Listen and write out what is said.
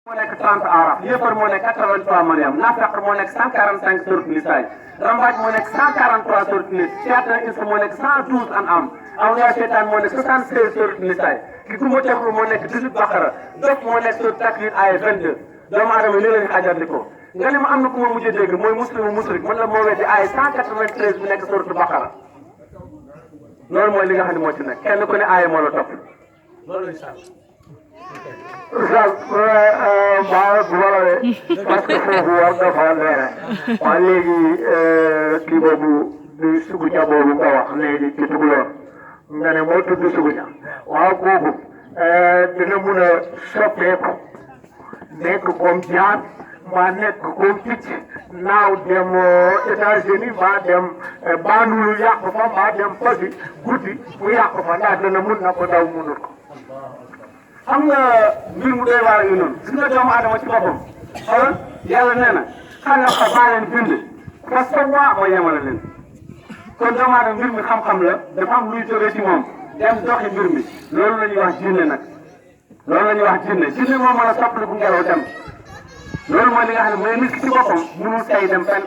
moo nekk 30 araf yéefar moo nekk 83 Mariam naafeq moo nekk 145 sourate Nisaa rambaaj moo nekk 143 sourate Nisaa seytaane insa moo nekk 112 An'am awliya seytaan moo nekk 76 sourate Nisaa ki ku ma teewlu moo nekk 18 Baqara dof moo nekk sourate Takwir aya 22 doomu aadama yi nii la ñu xaajandi ko nga ne ma am na ku ma mujj a dégg mooy muslimu musrik man la moo weddi aya 193 bu nekk sourate Baqara loolu mooy li nga xam ne moo ci nekk kenn ku ne aya moo la topp loolu incha allah. maa bu ma la parce que foofu war nga faa leeral waaye léegi kii boobu di Suguña boobu nga wax léegi ci tukulóor nga ne moo tudd Suguña waaw kooku dina mun a soppeeku nekk comme jaan maa nekk comme picc naaw dem États-Unis maa dem Banjul yàq fa maa dem Passy guddi mu yàq fa ndax dana mun na ko daw munul ko. xam nga mbir mu doy waar yu noonu gis nga doomu aadama ci boppam xoolal yàlla nee na xalaqa maa leen bind fa sawwaa ma yemale leen kon doomu aadama mbir mi xam-xam la dafa am luy jóge ci moom dem doxi mbir mi loolu la ñuy wax jinne nag loolu la ñuy wax jinne moo mën a soppaliku ngelaw dem loolu mooy li nga xam ne mooy nit ki ci boppam mënul say dem fenn